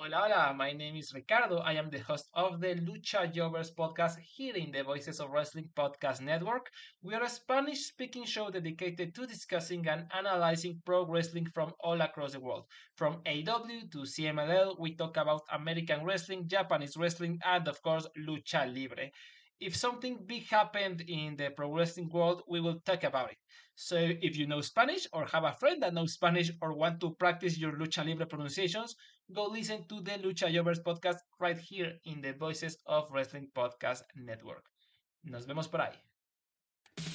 Hola, hola. My name is Ricardo. I am the host of the Lucha Jovers podcast here in the Voices of Wrestling podcast network. We are a Spanish speaking show dedicated to discussing and analyzing pro wrestling from all across the world. From AEW to CMLL, we talk about American wrestling, Japanese wrestling, and of course, Lucha Libre. If something big happened in the pro wrestling world, we will talk about it. So if you know Spanish or have a friend that knows Spanish or want to practice your lucha libre pronunciations, go listen to the Lucha Jovers podcast right here in the Voices of Wrestling podcast network. Nos vemos por ahí.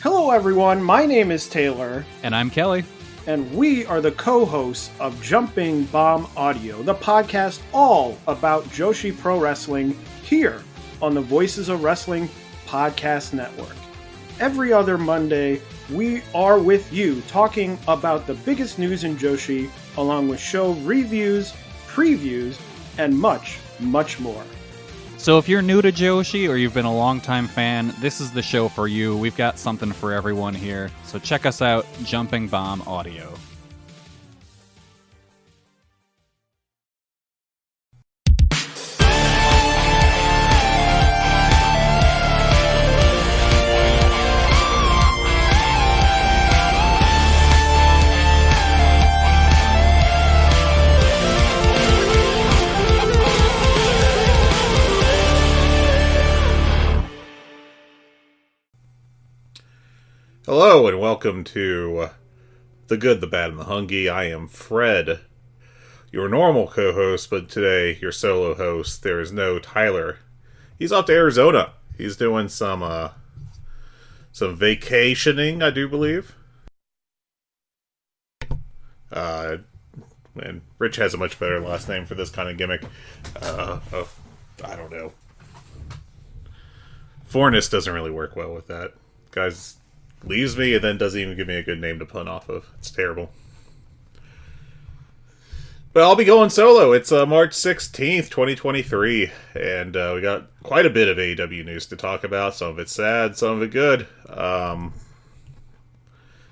Hello, everyone. My name is Taylor. And I'm Kelly. And we are the co-hosts of Jumping Bomb Audio, the podcast all about Joshi Pro Wrestling here on the Voices of Wrestling podcast network. Every other Monday, we are with you talking about the biggest news in Joshi, along with show reviews, previews, and much, much more. So if you're new to Joshi or you've been a longtime fan, this is the show for you. We've got something for everyone here. So check us out, Jumping Bomb Audio. Hello and welcome to The Good, the Bad, and the Hungee. I am Fred, your normal co-host, but today your solo host. There is no Tyler. He's off to Arizona. He's doing some vacationing, I do believe. And Rich has a much better last name for this kind of gimmick. I don't know. Fornus doesn't really work well with that. Guys leaves me and then doesn't even give me a good name to pun off of. It's terrible. But I'll be going solo. It's March 16th, 2023, and we got quite a bit of AEW news to talk about. Some of it sad, some of it good.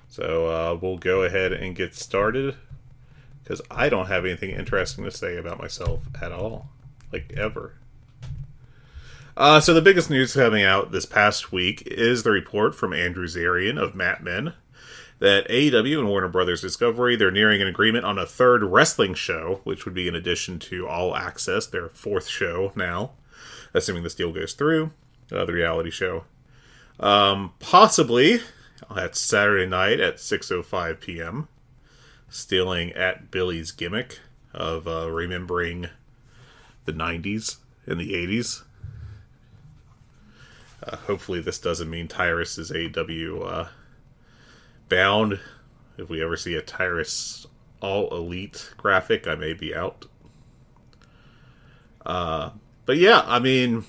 So we'll go ahead and get started, because I don't have anything interesting to say about myself at all. Like, ever. So the biggest news coming out this past week is the report from Andrew Zarian of Mat Men that AEW and Warner Brothers Discovery, they're nearing an agreement on a third wrestling show, which would be in addition to All Access, their fourth show now, assuming this deal goes through, the reality show. Possibly, that's Saturday night at 6:05 p.m., stealing at Billy's gimmick of remembering the 90s and the 80s. Hopefully this doesn't mean Tyrus is AEW bound. If we ever see a Tyrus All Elite graphic, I may be out. But yeah, I mean,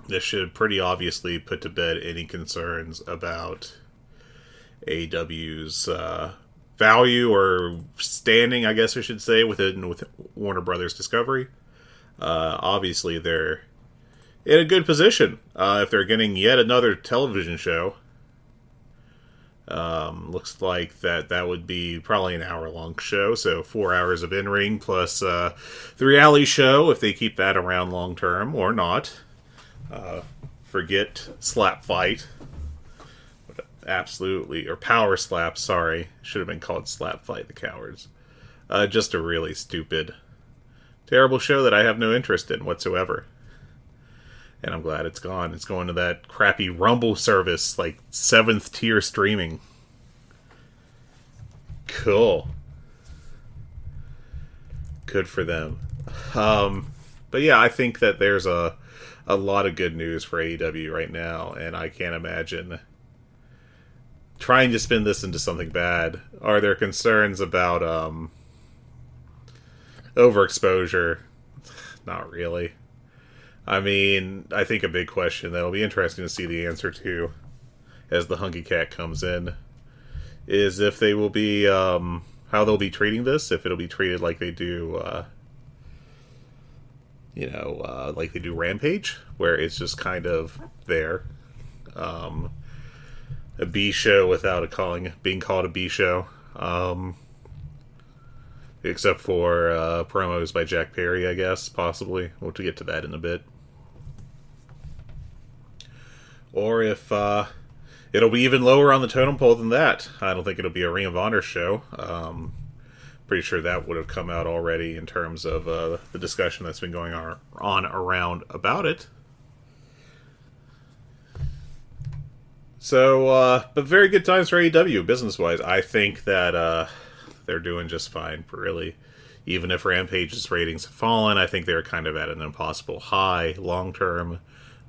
this should pretty obviously put to bed any concerns about AEW's value or standing, I guess I should say, with Warner Brothers Discovery. Obviously, they're in a good position if they're getting yet another television show. Looks like that would be probably an hour-long show, so 4 hours of in-ring plus the reality show, if they keep that around long-term, or not. Forget Slap Fight. Absolutely. Or Power Slap, sorry. Should have been called Slap Fight, the cowards. Just a really stupid, terrible show that I have no interest in whatsoever. And I'm glad it's gone. It's going to that crappy Rumble service, like 7th tier streaming. Cool. Good for them. But yeah, I think that there's a lot of good news for AEW right now, and I can't imagine trying to spin this into something bad. Are there concerns about overexposure? Not really. I mean, I think a big question that'll be interesting to see the answer to as the Hungee Cat comes in is if they will be, how they'll be treating this, if it'll be treated like they do, like they do Rampage, where it's just kind of there. A B show without being called a B show. except for promos by Jack Perry, I guess, possibly. We'll get to that in a bit. Or if it'll be even lower on the totem pole than that. I don't think it'll be a Ring of Honor show. Pretty sure that would have come out already in terms of the discussion that's been going on around about it. So, but very good times for AEW, business-wise. I think that they're doing just fine, really. Even if Rampage's ratings have fallen, I think they're kind of at an impossible high long-term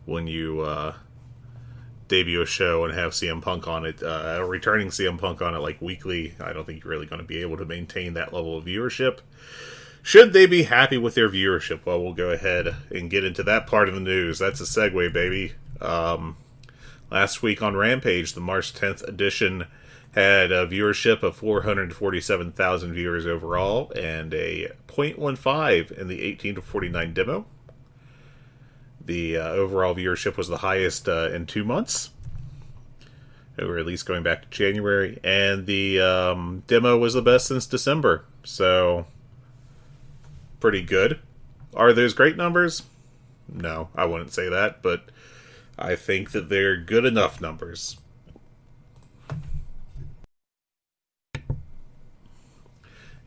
when you debut a show and have CM Punk on it, returning CM Punk on it like weekly. I don't think you're really going to be able to maintain that level of viewership. Should they be happy with their viewership? Well, we'll go ahead and get into that part of the news. That's a segue, baby. Last week on Rampage, the March 10th edition had a viewership of 447,000 viewers overall and a 0.15 in the 18 to 49 demo. The overall viewership was the highest in 2 months, or at least going back to January, and the demo was the best since December, so pretty good. Are those great numbers? No, I wouldn't say that, but I think that they're good enough numbers.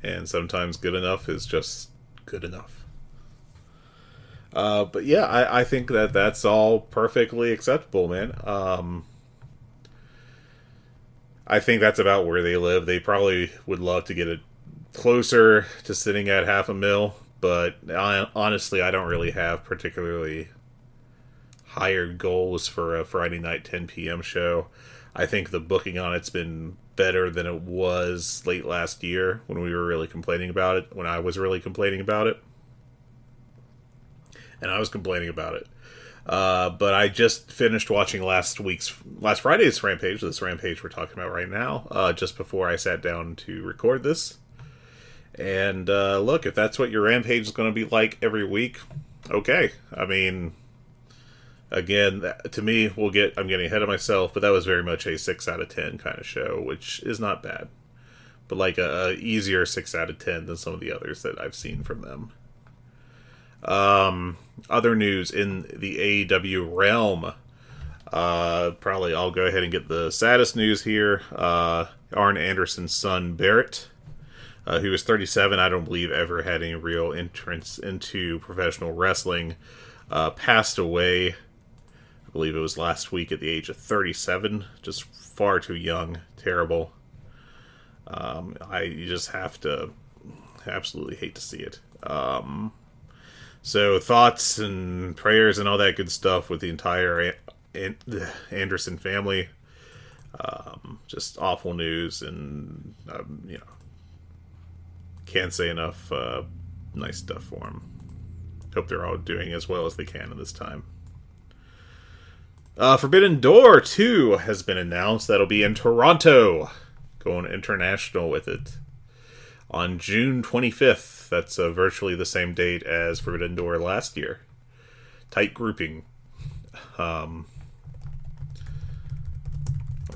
And sometimes good enough is just good enough. But yeah, I think that that's all perfectly acceptable, man. I think that's about where they live. They probably would love to get it closer to sitting at 500,000, but honestly, I don't really have particularly higher goals for a Friday night 10 p.m. show. I think the booking on it's been better than it was late last year when we were really complaining about it, when I was really complaining about it. And I was complaining about it. But I just finished watching last Friday's Rampage, this Rampage we're talking about right now, just before I sat down to record this. And look, if that's what your Rampage is going to be like every week, okay. I mean, again, to me, I'm getting ahead of myself, but that was very much a 6 out of 10 kind of show, which is not bad. But like a easier 6 out of 10 than some of the others that I've seen from them. Other news in the AEW realm. Probably I'll go ahead and get the saddest news here. Arn Anderson's son, Barrett, who was 37, I don't believe ever had any real entrance into professional wrestling, passed away. I believe it was last week at the age of 37. Just far too young. Terrible. You just have to absolutely hate to see it. So thoughts and prayers and all that good stuff with the entire Anderson family. Just awful news, and can't say enough nice stuff for them. Hope they're all doing as well as they can at this time. Forbidden Door 2 has been announced. That'll be in Toronto, going international with it on June 25th. That's virtually the same date as Forbidden Door last year. Tight grouping. I'm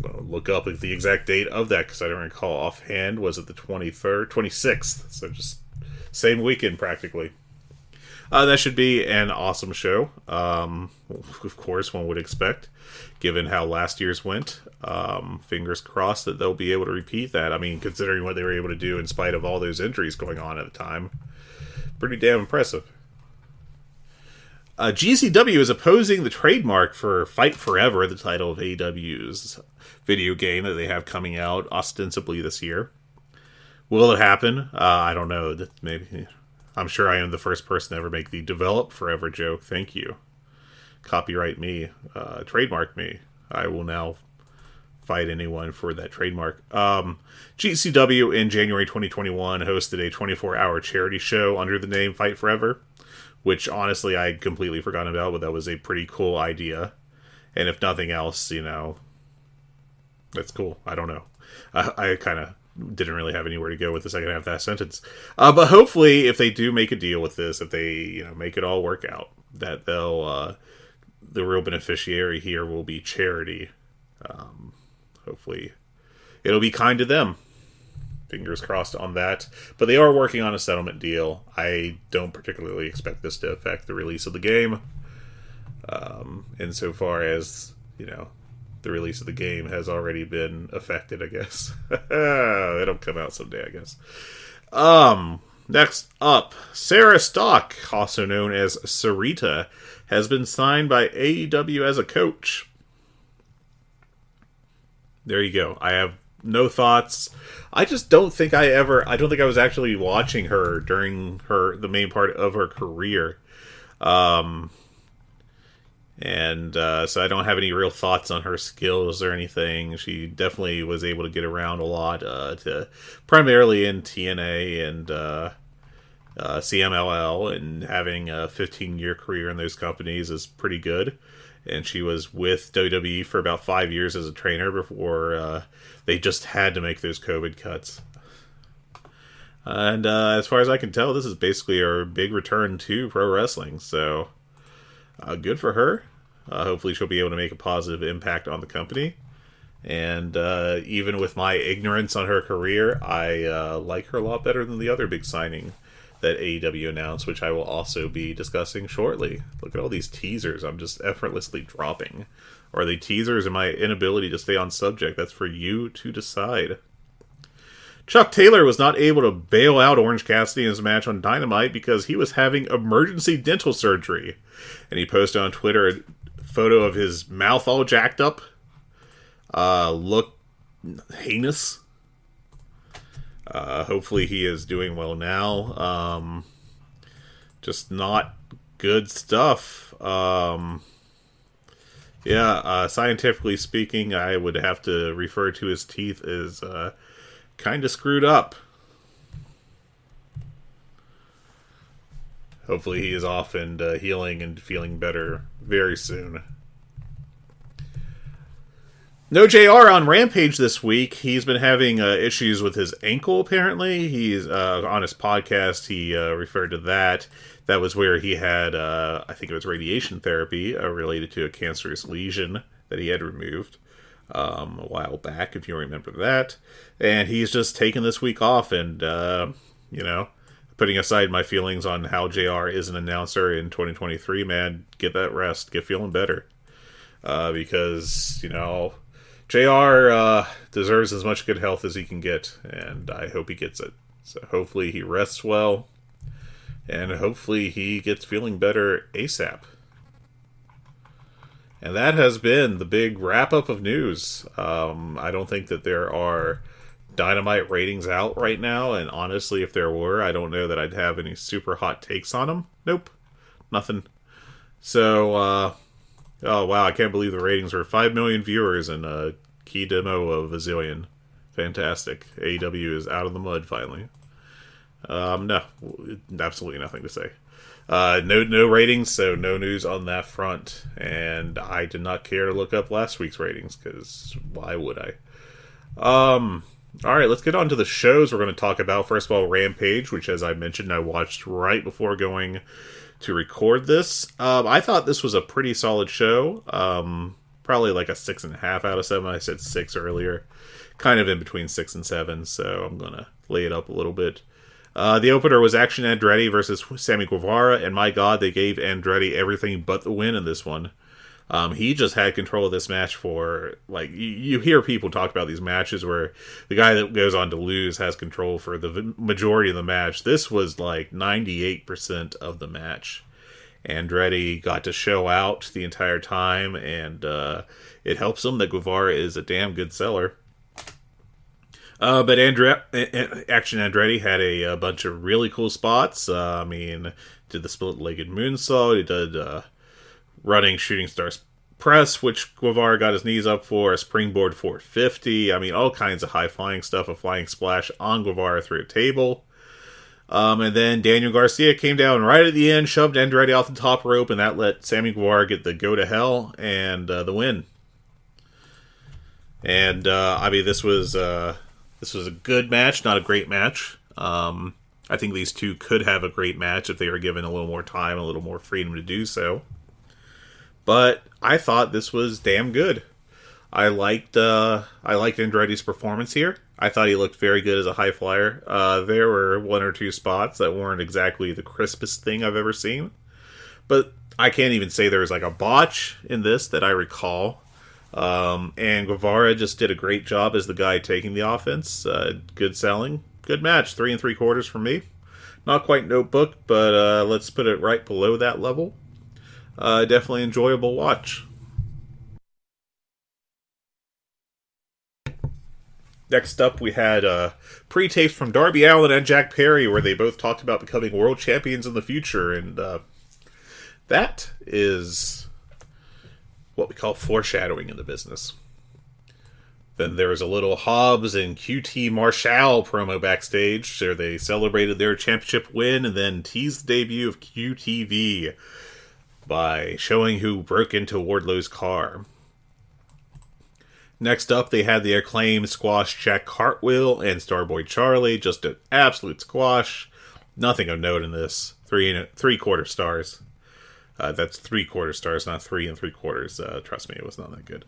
going to look up the exact date of that because I don't recall offhand. Was it the 23rd? 26th. So just same weekend practically. That should be an awesome show. Of course, one would expect, given how last year's went. Fingers crossed that they'll be able to repeat that. I mean, considering what they were able to do in spite of all those injuries going on at the time. Pretty damn impressive. GCW is opposing the trademark for Fight Forever, the title of AEW's video game that they have coming out ostensibly this year. Will it happen? I don't know. Maybe. I'm sure I am the first person to ever make the develop forever joke. Thank you. Copyright me. Trademark me. I will now fight anyone for that trademark. GCW in January 2021 hosted a 24-hour charity show under the name Fight Forever, which honestly I completely forgot about, but that was a pretty cool idea. And if nothing else, that's cool. I don't know. I kind of didn't really have anywhere to go with the second half of that sentence. But hopefully, if they do make a deal with this, if they make it all work out, that they'll the real beneficiary here will be charity. Hopefully, it'll be kind to them. fingers crossed on that. But they are working on a settlement deal. I don't particularly expect this to affect the release of the game. Insofar as, the release of the game has already been affected, I guess. It'll come out someday, I guess. Next up, Sarah Stock, also known as Sarita, has been signed by AEW as a coach. There you go. I have no thoughts. I just don't think I was actually watching her during the main part of her career. So I don't have any real thoughts on her skills or anything. She definitely was able to get around a lot, primarily in TNA and CMLL, and having a 15-year career in those companies is pretty good. And she was with WWE for about 5 years as a trainer before they just had to make those COVID cuts. And as far as I can tell, this is basically her big return to pro wrestling. So good for her. Hopefully she'll be able to make a positive impact on the company. And even with my ignorance on her career, I like her a lot better than the other big signing that AEW announced, which I will also be discussing shortly. Look at all these teasers I'm just effortlessly dropping. Or are they teasers and my inability to stay on subject? That's for you to decide. Chuck Taylor was not able to bail out Orange Cassidy in his match on Dynamite because he was having emergency dental surgery. And he posted on Twitter a photo of his mouth all jacked up. Look heinous. Hopefully he is doing well now. Just not good stuff. Scientifically speaking, I would have to refer to his teeth as kind of screwed up. Hopefully he is off and healing and feeling better very soon. No JR on Rampage this week. He's been having issues with his ankle, apparently. He's on his podcast, he referred to that. That was where he had, I think it was radiation therapy related to a cancerous lesion that he had removed a while back, if you remember that. And he's just taken this week off and, putting aside my feelings on how JR is an announcer in 2023, man, get that rest, get feeling better. Because, JR deserves as much good health as he can get, and I hope he gets it. So hopefully he rests well, and hopefully he gets feeling better ASAP. And that has been the big wrap-up of news. I don't think that there are Dynamite ratings out right now, and honestly, if there were, I don't know that I'd have any super hot takes on them. Nope. Nothing. So, oh wow, I can't believe the ratings were 5 million viewers and a key demo of a zillion. Fantastic. AEW is out of the mud finally. No, absolutely nothing to say. No ratings, so no news on that front. And I did not care to look up last week's ratings, because why would I? Alright, let's get on to the shows we're going to talk about. First of all, Rampage, which as I mentioned, I watched right before going to record this. I thought this was a pretty solid show. Probably like a 6.5 out of 7. I said 6 earlier. Kind of in between 6 and 7, so I'm going to lay it up a little bit. The opener was Action Andretti versus Sammy Guevara, and my god, they gave Andretti everything but the win in this one. He just had control of this match for, like, you hear people talk about these matches where the guy that goes on to lose has control for the majority of the match. This was like 98% of the match. Andretti got to show out the entire time, and it helps him that Guevara is a damn good seller. But Action Andretti had a bunch of really cool spots. Did the split-legged moonsault, he did running shooting stars press, which Guevara got his knees up for, a springboard 450. All kinds of high-flying stuff, a flying splash on Guevara through a table. And then Daniel Garcia came down right at the end, shoved Andretti off the top rope, and that let Sammy Guevara get the go to hell and the win. And this was a good match, not a great match. I think these two could have a great match if they were given a little more time, a little more freedom to do so. But I thought this was damn good. I liked Andretti's performance here. I thought he looked very good as a high flyer. There were one or two spots that weren't exactly the crispest thing I've ever seen. But I can't even say there was like a botch in this that I recall. And Guevara just did a great job as the guy taking the offense. Good selling. Good match. 3 3/4 for me. Not quite notebook, but let's put it right below that level. Definitely enjoyable watch. Next up, we had pre-tapes from Darby Allin and Jack Perry, where they both talked about becoming world champions in the future, and that is what we call foreshadowing in the business. Then there was a little Hobbs and QT Marshall promo backstage, where they celebrated their championship win and then teased the debut of QTV by showing who broke into Wardlow's car. Next up, they had the acclaimed squash Jack Cartwheel and Starboy Charlie. Just an absolute squash. Nothing of note in this. 3 3/4 stars. That's 3/4 stars, not 3 3/4. Trust me, it was not that good.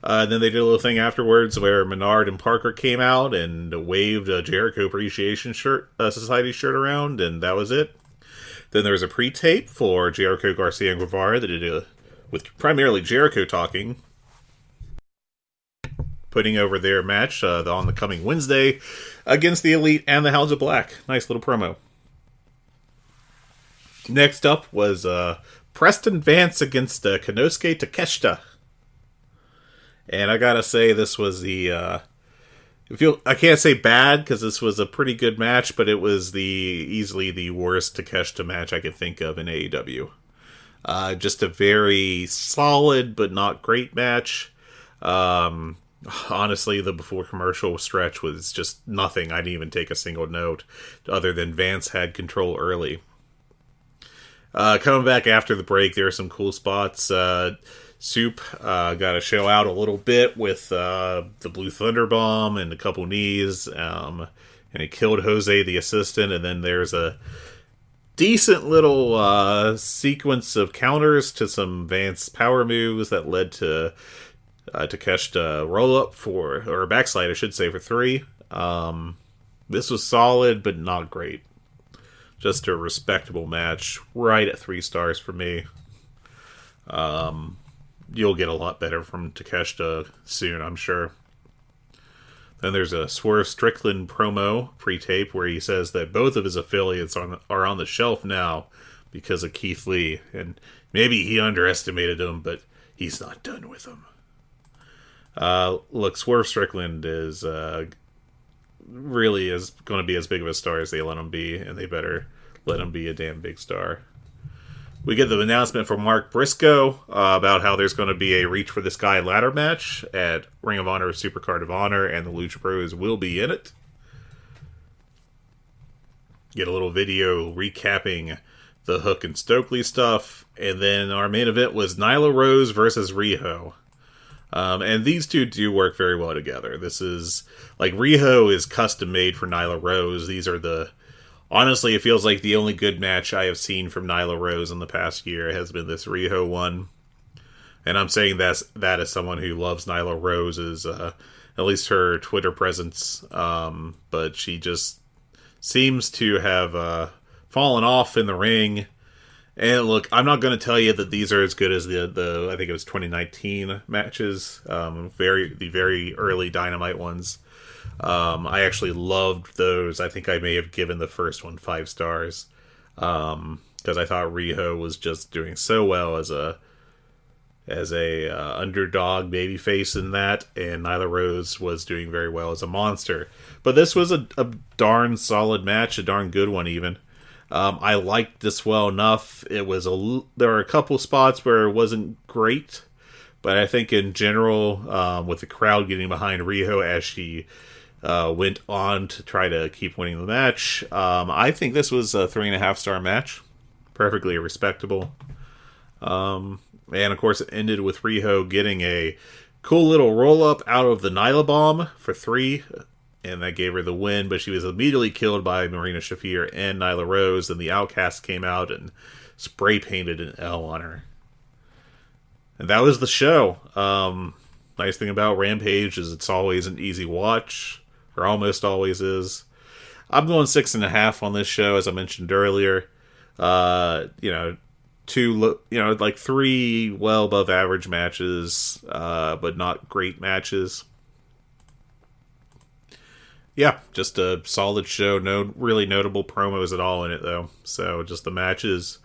Then they did a little thing afterwards where Menard and Parker came out and waved a Jericho Appreciation Society shirt around, and that was it. Then there was a pre-tape for Jericho, Garcia, and Guevara that did with primarily Jericho talking, putting over their match on the coming Wednesday against the Elite and the Hounds of Black. Nice little promo. Next up was Preston Vance against Konosuke Takeshita. And I gotta say, this was I can't say bad, because this was a pretty good match, but it was easily the worst Takeshita match I could think of in AEW. Just a very solid, but not great match. Honestly, the before commercial stretch was just nothing. I didn't even take a single note, other than Vance had control early. Coming back after the break, there are some cool spots. Soup got to show out a little bit with the Blue Thunder Bomb and a couple knees, and he killed Jose, the assistant, and then there's a decent little sequence of counters to some Vance power moves that led to Takeshita roll up or backslide, I should say, for 3. This was solid, but not great. Just a respectable match, right at 3 stars for me. You'll get a lot better from Takeshita soon, I'm sure. Then there's a Swerve Strickland promo pre-tape where he says that both of his affiliates are on the shelf now because of Keith Lee, and maybe he underestimated him, but he's not done with him. Look, Swerve Strickland is really is going to be as big of a star as they let him be, and they better let him be a damn big star. We get the announcement from Mark Briscoe about how there's going to be a Reach for the Sky ladder match at Ring of Honor Supercard of Honor, and the Lucha Bros will be in it. Get a little video recapping the Hook and Stokely stuff, and then our main event was Nyla Rose versus Riho. And these two do work very well together. This is, like, Riho is custom made for Nyla Rose. These are honestly, it feels like the only good match I have seen from Nyla Rose in the past year has been this Riho one. And I'm saying that as someone who loves Nyla Rose's, at least her Twitter presence. But she just seems to have fallen off in the ring. And look, I'm not going to tell you that these are as good as the I think it was 2019 matches, the very early Dynamite ones. I actually loved those. I think I may have given the first one 5 stars, because I thought Riho was just doing so well as a underdog babyface in that, and Nyla Rose was doing very well as a monster. But this was a darn solid match, a darn good one even. I liked this well enough. There were a couple spots where it wasn't great, but I think in general, with the crowd getting behind Riho as she went on to try to keep winning the match, I think this was a 3.5 star match. Perfectly respectable. And of course, it ended with Riho getting a cool little roll up out of the Nyla Bomb for 3. And that gave her the win, but she was immediately killed by Marina Shafir and Nyla Rose, and the Outcast came out and spray painted an L on her. And that was the show. Nice thing about Rampage is it's always an easy watch, or almost always is. I'm going 6.5 on this show, as I mentioned earlier. Like 3 well above average matches, but not great matches. Yeah, just a solid show. No really notable promos at all in it, though. So just the matches.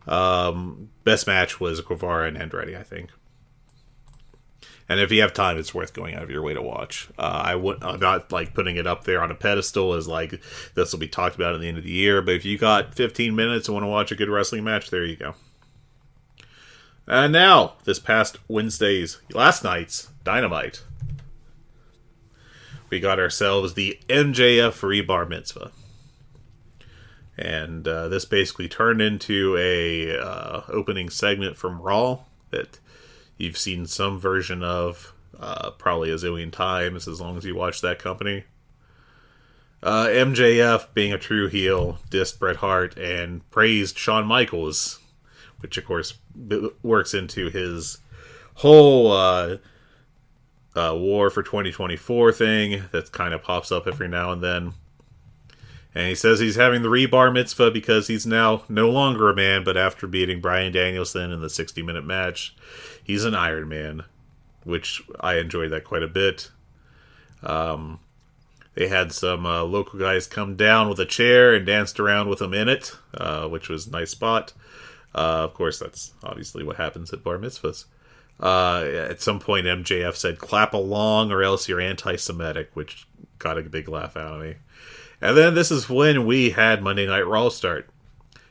Best match was Guevara and Andretti, I think. And if you have time, it's worth going out of your way to watch. I'm not like putting it up there on a pedestal as like this will be talked about at the end of the year. But if you got 15 minutes and want to watch a good wrestling match, there you go. And now, this past last night's Dynamite, we got ourselves the MJF Rebar Mitzvah. And this basically turned into a opening segment from Raw that you've seen some version of probably a zillion times as long as you watch that company. MJF, being a true heel, dissed Bret Hart and praised Shawn Michaels, which of course works into his whole War for 2024 thing that kind of pops up every now and then. And he says he's having the Rebar Mitzvah because he's now no longer a man, but after beating Bryan Danielson in the 60-minute match, he's an Iron Man, which I enjoyed that quite a bit. They had some local guys come down with a chair and danced around with him in it, which was a nice spot. Of course, that's obviously what happens at bar mitzvahs. At some point, MJF said, "Clap along or else you're anti-Semitic," which got a big laugh out of me. And then this is when we had Monday Night Raw start.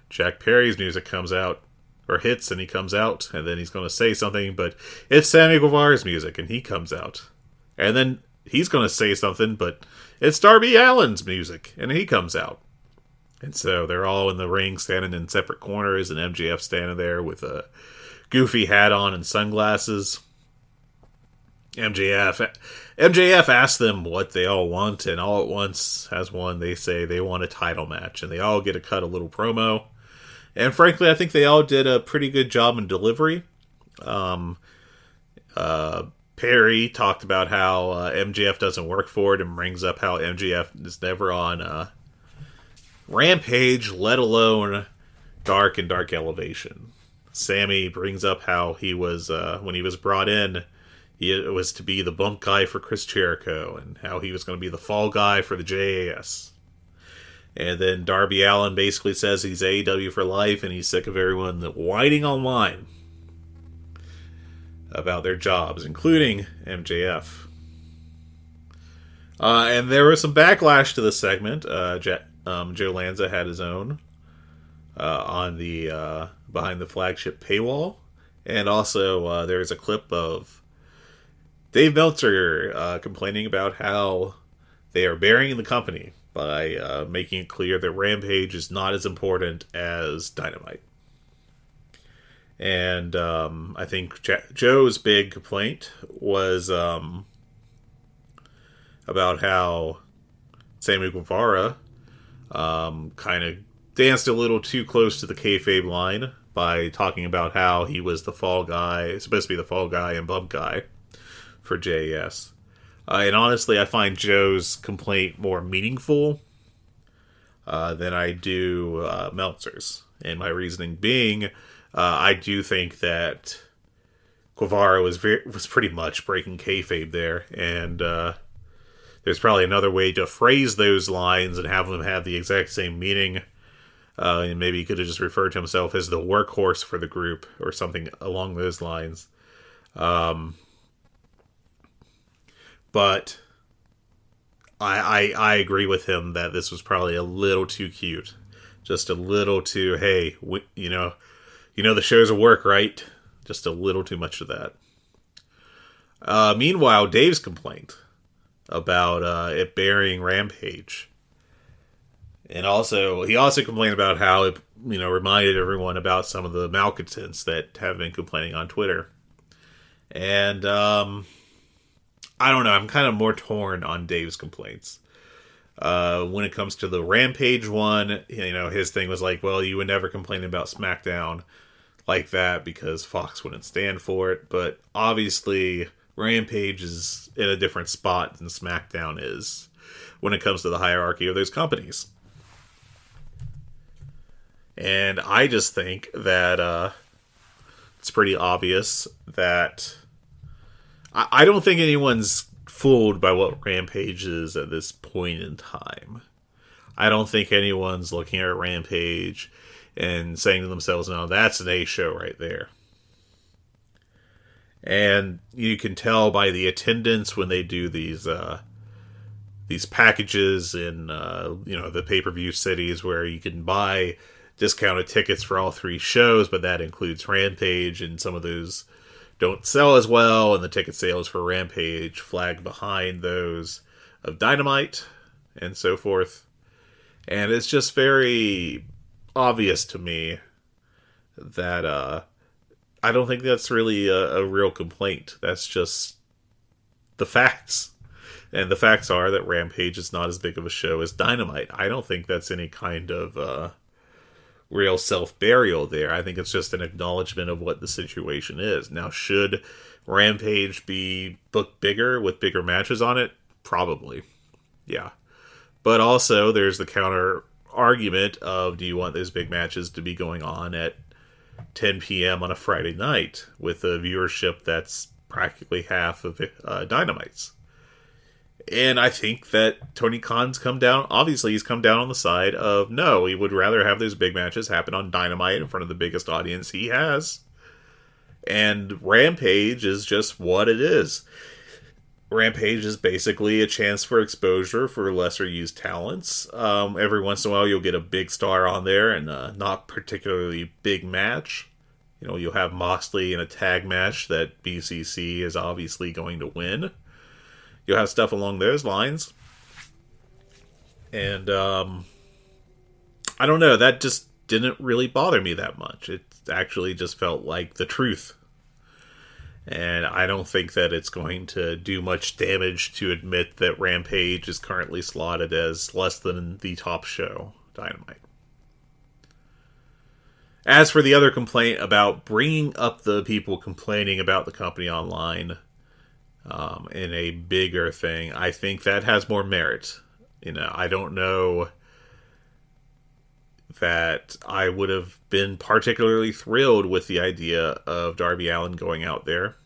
Jack Perry's music comes out, or hits, and he comes out, and then he's going to say something, but it's Sammy Guevara's music, and he comes out. And then he's going to say something, but it's Darby Allin's music, and he comes out. And so they're all in the ring, standing in separate corners, and MJF standing there with a goofy hat on and sunglasses. MJF asks them what they all want, and all at once, as one, they say they want a title match, and they all get to cut a little promo. And frankly, I think they all did a pretty good job in delivery. Perry talked about how MJF doesn't work for it, and brings up how MJF is never on Rampage, let alone Dark and Dark Elevation. Sammy brings up how he was, when he was brought in, it was to be the bump guy for Chris Jericho, and how he was going to be the fall guy for the JAS. And then Darby Allin basically says he's AEW for life, and he's sick of everyone whining online about their jobs, including MJF. And there was some backlash to this segment. Joe Lanza had his own on the behind the flagship paywall. And also there's a clip of Dave Meltzer complaining about how they are burying the company by making it clear that Rampage is not as important as Dynamite. And I think Joe's big complaint was about how Sammy Guevara kind of danced a little too close to the kayfabe line by talking about how he was the fall guy, supposed to be the fall guy and bump guy for JAS. And honestly, I find Joe's complaint more meaningful than I do Meltzer's. And my reasoning being, I do think that Guevara was pretty much breaking kayfabe there, and there's probably another way to phrase those lines and have them have the exact same meaning. And maybe he could have just referred to himself as the workhorse for the group or something along those lines. But I agree with him that this was probably a little too cute. Just a little too, hey, you know the show's a work, right? Just a little too much of that. Meanwhile, Dave's complaint about it burying Rampage. And he also complained about how it, reminded everyone about some of the malcontents that have been complaining on Twitter. And, I don't know, I'm kind of more torn on Dave's complaints. When it comes to the Rampage one, his thing was like, well, you would never complain about SmackDown like that because Fox wouldn't stand for it. But obviously, Rampage is in a different spot than SmackDown is. when it comes to the hierarchy of those companies. And I just think that it's pretty obvious that I don't think anyone's fooled by what Rampage is at this point in time. I don't think anyone's looking at Rampage and saying to themselves, no, that's an A show right there. And you can tell by the attendance when they do these packages in the pay-per-view cities where you can buy discounted tickets for all 3 shows, but that includes Rampage, and some of those don't sell as well, and the ticket sales for Rampage flag behind those of Dynamite and so forth. And it's just very obvious to me that I don't think that's really a real complaint. That's just the facts. And the facts are that Rampage is not as big of a show as Dynamite. I don't think that's any kind of real self-burial there. I think it's just an acknowledgement of what the situation is. Now, should Rampage be booked bigger with bigger matches on it? Probably. Yeah. But also, there's the counter argument of, do you want those big matches to be going on at 10 p.m. on a Friday night with a viewership that's practically half of Dynamite's? And I think that Tony Khan's come down, obviously he's come down on the side of, no, he would rather have those big matches happen on Dynamite in front of the biggest audience he has. And Rampage is just what it is. Rampage is basically a chance for exposure for lesser used talents. Every once in a while you'll get a big star on there and a not particularly big match. You know, you'll have Moxley in a tag match that BCC is obviously going to win. You'll have stuff along those lines. And I don't know, that just didn't really bother me that much. It actually just felt like the truth. And I don't think that it's going to do much damage to admit that Rampage is currently slotted as less than the top show, Dynamite. As for the other complaint about bringing up the people complaining about the company online in a bigger thing, I think that has more merit. You know, I don't know that I would have been particularly thrilled with the idea of Darby Allin going out there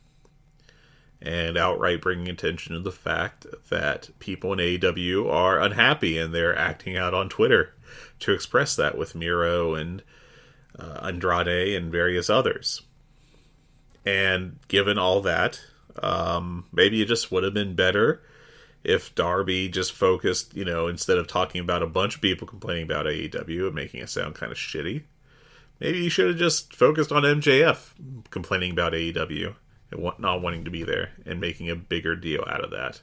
and outright bringing attention to the fact that people in AEW are unhappy, and they're acting out on Twitter to express that with Miro and Andrade and various others. And given all that, maybe it just would have been better if Darby just focused, you know, instead of talking about a bunch of people complaining about AEW and making it sound kind of shitty, maybe he should have just focused on MJF complaining about AEW and not wanting to be there and making a bigger deal out of that.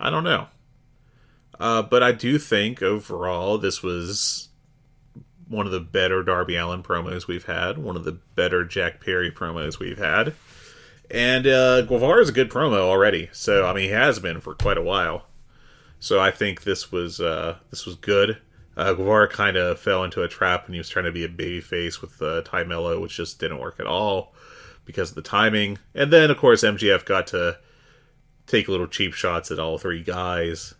I don't know. But I do think overall this was one of the better Darby Allin promos we've had, one of the better Jack Perry promos we've had. And Guevara is a good promo already. So, I mean, he has been for quite a while. So I think this was good. Guevara kind of fell into a trap when he was trying to be a babyface with Ty Mello, which just didn't work at all because of the timing. And then, of course, MJF got to take little cheap shots at all 3 guys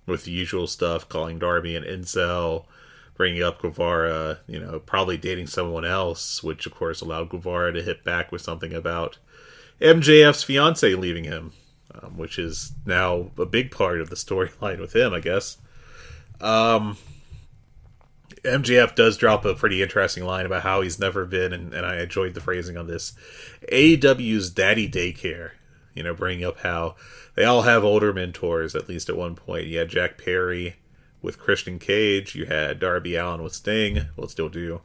with the usual stuff, calling Darby an incel, bringing up Guevara, you know, probably dating someone else, which, of course, allowed Guevara to hit back with something about MJF's fiancé leaving him, which is now a big part of the storyline with him, I guess. MJF does drop a pretty interesting line about how he's never been, and I enjoyed the phrasing on this, AEW's daddy daycare. You know, bringing up how they all have older mentors, at least at one point. You had Jack Perry with Christian Cage. You had Darby Allin with Sting. Well, still do,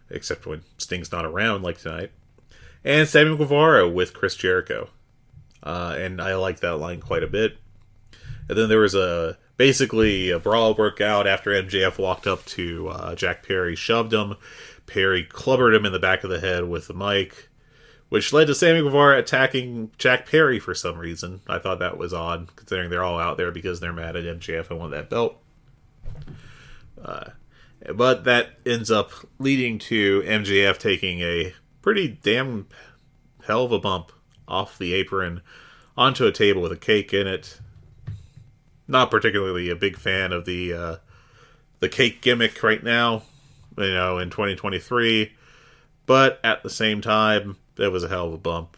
except when Sting's not around, like tonight. And Sammy Guevara with Chris Jericho. And I like that line quite a bit. And then there was basically a brawl broke out after MJF walked up to Jack Perry, shoved him. Perry clubbered him in the back of the head with the mic, which led to Sammy Guevara attacking Jack Perry for some reason. I thought that was odd, considering they're all out there because they're mad at MJF and want that belt. But that ends up leading to MJF taking a pretty damn hell of a bump off the apron onto a table with a cake in it. not particularly a big fan of the cake gimmick right now, in 2023. But at the same time, it was a hell of a bump.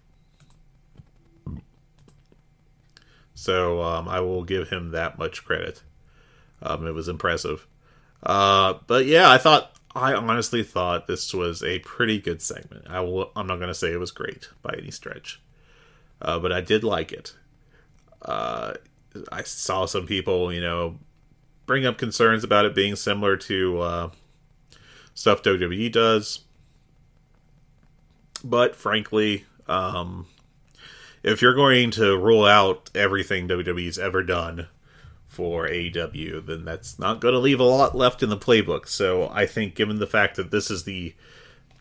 So I will give him that much credit. It was impressive. But yeah, I honestly thought this was a pretty good segment. I'm not going to say it was great by any stretch. But I did like it. I saw some people, bring up concerns about it being similar to stuff WWE does. But frankly, if you're going to rule out everything WWE's ever done for AEW, then that's not going to leave a lot left in the playbook. So I think given the fact that this is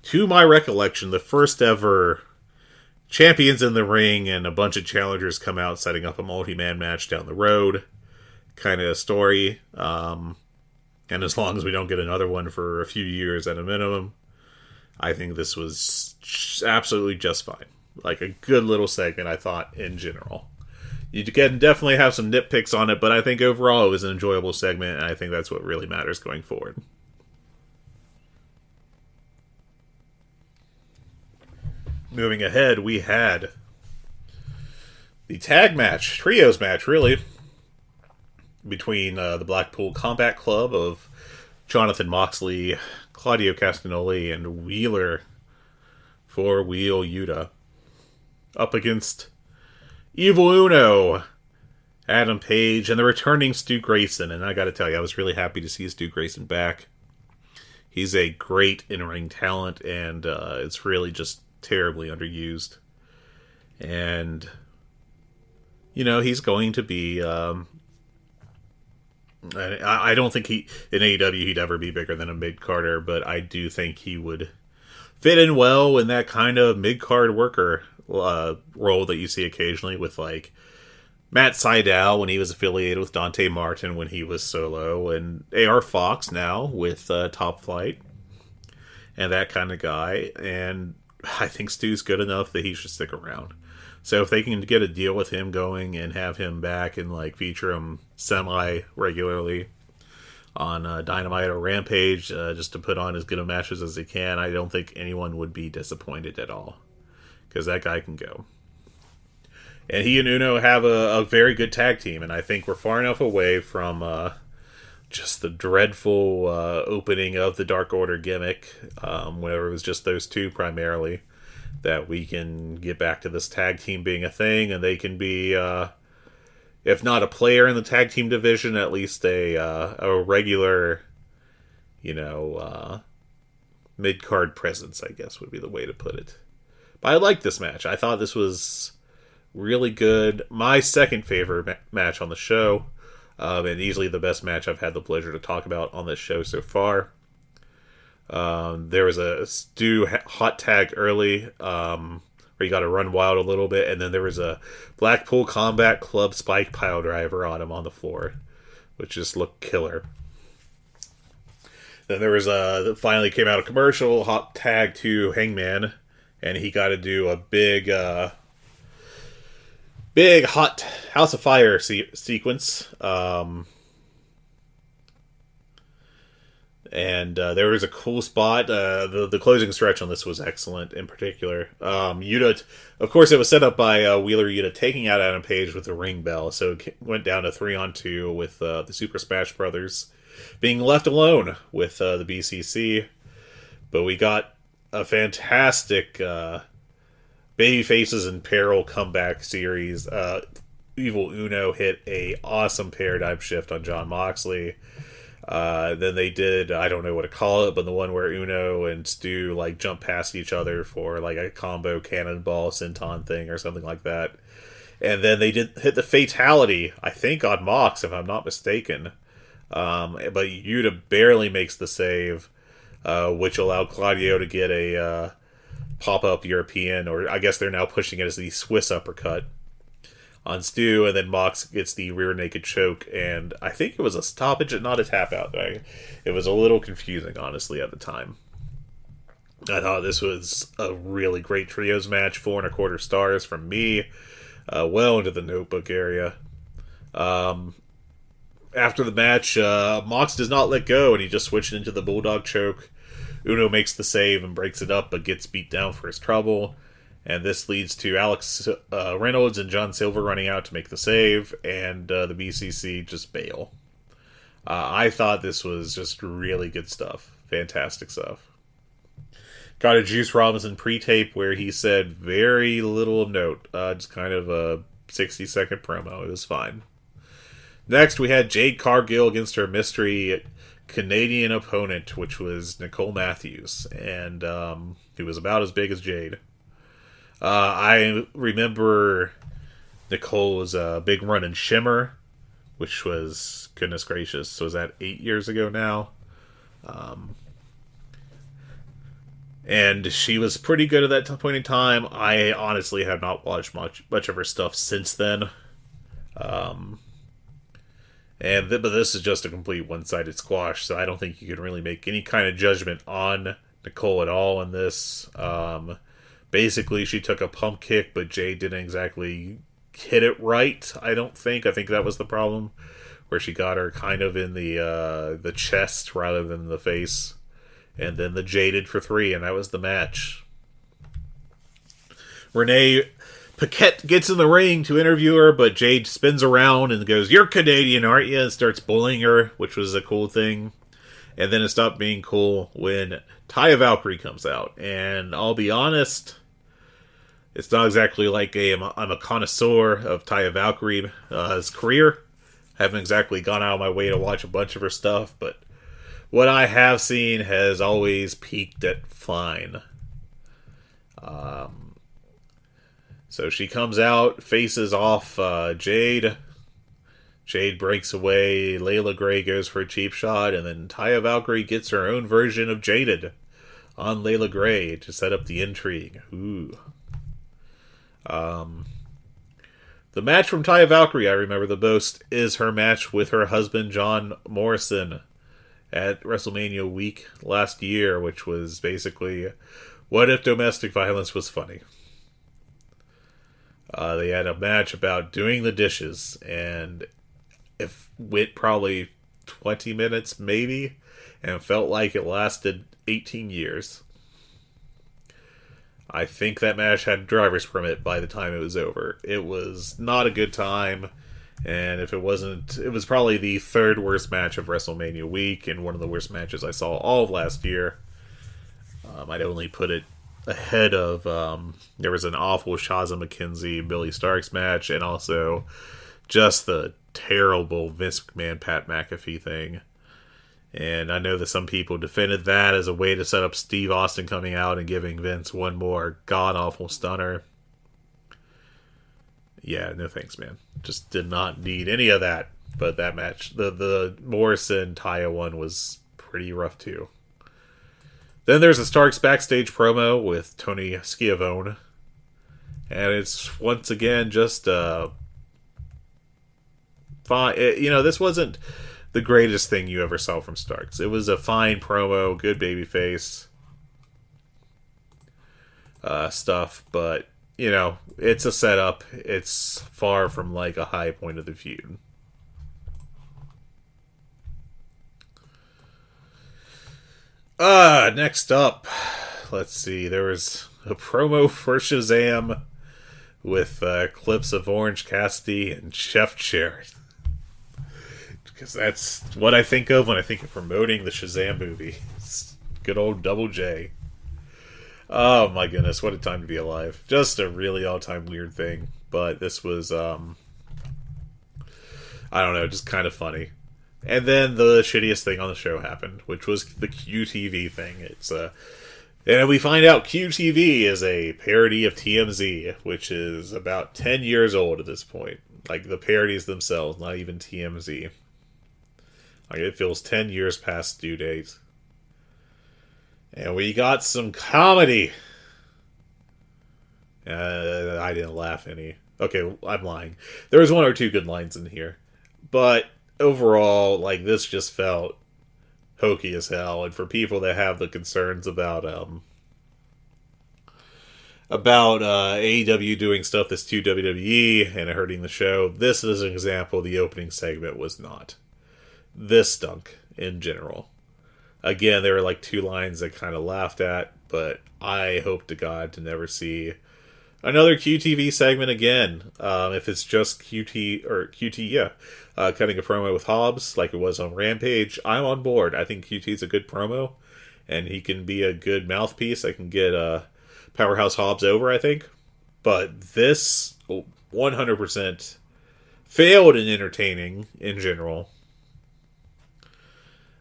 to my recollection, the first ever champions in the ring and a bunch of challengers come out setting up a multi-man match down the road kind of story. And as long as we don't get another one for a few years at a minimum, I think this was absolutely just fine. Like a good little segment, I thought, in general. You can definitely have some nitpicks on it, but I think overall it was an enjoyable segment, and I think that's what really matters going forward. Moving ahead, we had the tag match, trios match, really, between the Blackpool Combat Club of Jonathan Moxley, Claudio Castagnoli, and Wheeler for Wheel Yuta up against Evil Uno, Adam Page, and the returning Stu Grayson. And I gotta tell you, I was really happy to see Stu Grayson back. He's a great in-ring talent, and it's really just terribly underused. And, he's going to be... I don't think in AEW he'd ever be bigger than a mid-carder, but I do think he would fit in well in that kind of mid-card worker role that you see occasionally with, like, Matt Sydal when he was affiliated with Dante Martin when he was solo, and AR Fox now with Top Flight, and that kind of guy. And I think Stu's good enough that he should stick around. So if they can get a deal with him going and have him back and like feature him semi-regularly on Dynamite or Rampage, just to put on as good of matches as they can, I don't think anyone would be disappointed at all. Because that guy can go. And he and Uno have a very good tag team, and I think we're far enough away from just the dreadful opening of the Dark Order gimmick, where it was just those two primarily, that we can get back to this tag team being a thing, and they can be, if not a player in the tag team division, at least a regular, mid-card presence, I guess would be the way to put it. But I liked this match. I thought this was really good. My second favorite match on the show, and easily the best match I've had the pleasure to talk about on this show so far. There was a Stu hot tag early, where you got to run wild a little bit, and then there was a Blackpool Combat Club spike pile driver on him on the floor, which just looked killer. Then there was finally came out a commercial, hot tag to Hangman, and he got to do a big hot House of Fire sequence. And there was a cool spot. The closing stretch on this was excellent in particular. Yuta, of course, it was set up by Wheeler Yuta taking out Adam Page with the ring bell. So it went down to 3-on-2 with the Super Smash Brothers being left alone with the BCC. But we got a fantastic Babyfaces in Peril comeback series. Evil Uno hit a awesome paradigm shift on Jon Moxley. Then they did, I don't know what to call it, but the one where Uno and Stu like jump past each other for like a combo cannonball senton thing or something like that. And then they did hit the fatality, I think on Mox, if I'm not mistaken. But Yuta barely makes the save, which allowed Claudio to get a pop-up European, or I guess they're now pushing it as the Swiss uppercut on Stu, and then Mox gets the rear naked choke, and I think it was a stoppage and not a tap out. It was a little confusing, honestly, at the time. I thought this was a really great trios match, 4.25 stars from me, well into the notebook area. after the match, Mox does not let go, and he just switched into the Bulldog choke. Uno makes the save and breaks it up, but gets beat down for his trouble. And this leads to Alex Reynolds and John Silver running out to make the save, and the BCC just bail. I thought this was just really good stuff. Fantastic stuff. Got a Juice Robinson pre-tape where he said very little of note. Just kind of a 60-second promo. It was fine. Next, we had Jade Cargill against her mystery Canadian opponent, which was Nicole Matthews. And he was about as big as Jade. I remember Nicole's big run in Shimmer, which was, goodness gracious, so was that 8 years ago now? And she was pretty good at that point in time. I honestly have not watched much of her stuff since then. But this is just a complete one-sided squash, so I don't think you can really make any kind of judgment on Nicole at all in this. Basically, she took a pump kick, but Jade didn't exactly hit it right, I don't think. I think that was the problem, where she got her kind of in the chest rather than the face. And then the Jaded for 3, and that was the match. Renee Paquette gets in the ring to interview her, but Jade spins around and goes, "You're Canadian, aren't you?" and starts bullying her, which was a cool thing. And then it stopped being cool when Taya Valkyrie comes out. And I'll be honest, it's not exactly like I'm a connoisseur of Taya Valkyrie's career. I haven't exactly gone out of my way to watch a bunch of her stuff, but what I have seen has always peaked at fine. So she comes out, faces off Jade. Jade breaks away. Layla Gray goes for a cheap shot, and then Taya Valkyrie gets her own version of Jaded on Layla Gray to set up the intrigue. Ooh. The match from Taya Valkyrie, I remember the most, is her match with her husband John Morrison at WrestleMania week last year, which was basically, what if domestic violence was funny? They had a match about doing the dishes, and it went probably 20 minutes, maybe, and felt like it lasted 18 years. I think that match had a driver's permit by the time it was over. It was not a good time. And if it wasn't, it was probably the third worst match of WrestleMania week, and one of the worst matches I saw all of last year. I'd only put it ahead of, there was an awful Shaza McKenzie Billy Starks match, and also just the terrible Vince McMahon Pat McAfee thing. And I know that some people defended that as a way to set up Steve Austin coming out and giving Vince one more god-awful stunner. Yeah, no thanks, man. Just did not need any of that. But that match, the Morrison-Taya one, was pretty rough, too. Then there's a Starks backstage promo with Tony Schiavone. And it's, once again, just fine. This wasn't the greatest thing you ever saw from Starks. It was a fine promo, good babyface stuff, but it's a setup. It's far from like a high point of the feud. Next up, let's see. There was a promo for Shazam with clips of Orange Cassidy and Chef Jarrett. Because that's what I think of when I think of promoting the Shazam movie. It's good old Double J. Oh my goodness, what a time to be alive. Just a really all-time weird thing. But this was, I don't know, just kind of funny. And then the shittiest thing on the show happened, which was the QTV thing. And we find out QTV is a parody of TMZ, which is about 10 years old at this point. Like, the parodies themselves, not even TMZ. Like, it feels 10 years past due date. And we got some comedy. I didn't laugh any. Okay, I'm lying. There was one or two good lines in here. But overall, like, this just felt hokey as hell. And for people that have the concerns about AEW doing stuff that's too WWE and hurting the show, this is an example the opening segment was not. this stunk in general. Again, there were like 2 lines I kind of laughed at, but I hope to God to never see another QTV segment again. If it's just QT, cutting a promo with Hobbs like it was on Rampage, I'm on board. I think QT's a good promo, and he can be a good mouthpiece. I can get Powerhouse Hobbs over, I think. But this 100% failed in entertaining in general.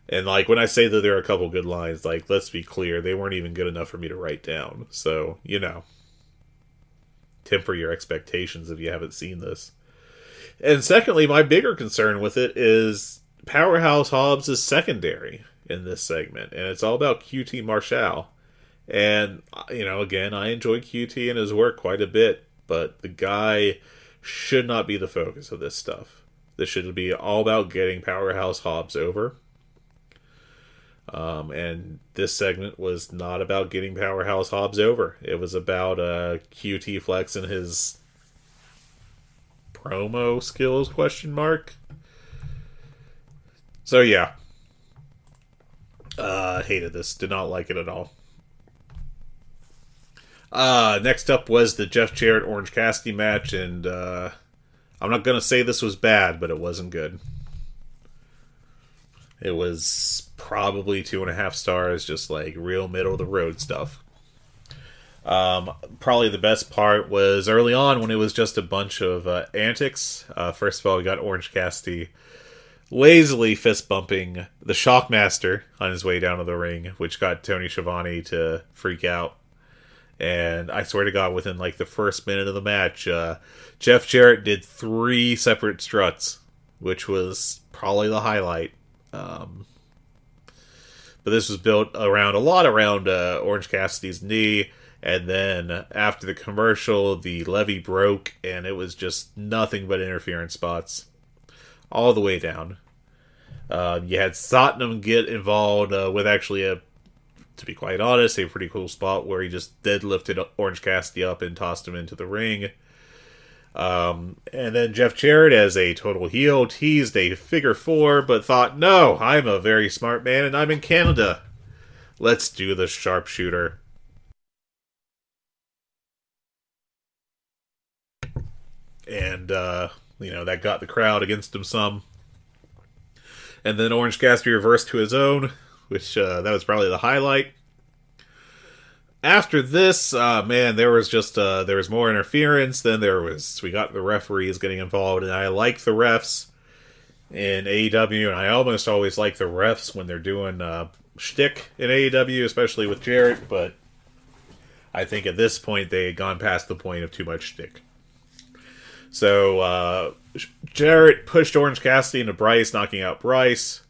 And, like, when I say that there are a couple good lines, like, let's be clear, they weren't even good enough for me to write down. So, temper your expectations if you haven't seen this. And secondly, my bigger concern with it is Powerhouse Hobbs is secondary in this segment. And it's all about QT Marshall. And, again, I enjoy QT and his work quite a bit. But the guy should not be the focus of this stuff. This should be all about getting Powerhouse Hobbs over. And this segment was not about getting Powerhouse Hobbs over. It was about QT flexing his promo skills, ? So yeah. Hated this. Did not like it at all. Next up was the Jeff Jarrett Orange Cassidy match, and I'm not going to say this was bad, but it wasn't good. It was probably 2.5 stars, just like real middle of the road stuff. Probably the best part was early on when it was just a bunch of antics. First of all, we got Orange Cassidy lazily fist bumping the Shockmaster on his way down to the ring, which got Tony Schiavone to freak out. And I swear to God, within like the first minute of the match, Jeff Jarrett did 3 separate struts, which was probably the highlight. But this was built around Orange Cassidy's knee, and then after the commercial, the levee broke, and it was just nothing but interference spots all the way down. You had Satnam get involved with actually to be quite honest, a pretty cool spot where he just deadlifted Orange Cassidy up and tossed him into the ring. And then Jeff Jarrett, as a total heel, teased a figure 4, but thought, no, I'm a very smart man and I'm in Canada. Let's do the sharpshooter. And, that got the crowd against him some. And then Orange Cassidy reversed to his own, which, that was probably the highlight. After this, there was more interference. Then we got the referees getting involved, and I like the refs in AEW, and I almost always like the refs when they're doing shtick in AEW, especially with Jarrett, but I think at this point they had gone past the point of too much shtick. So, Jarrett pushed Orange Cassidy into Bryce, knocking out Bryce,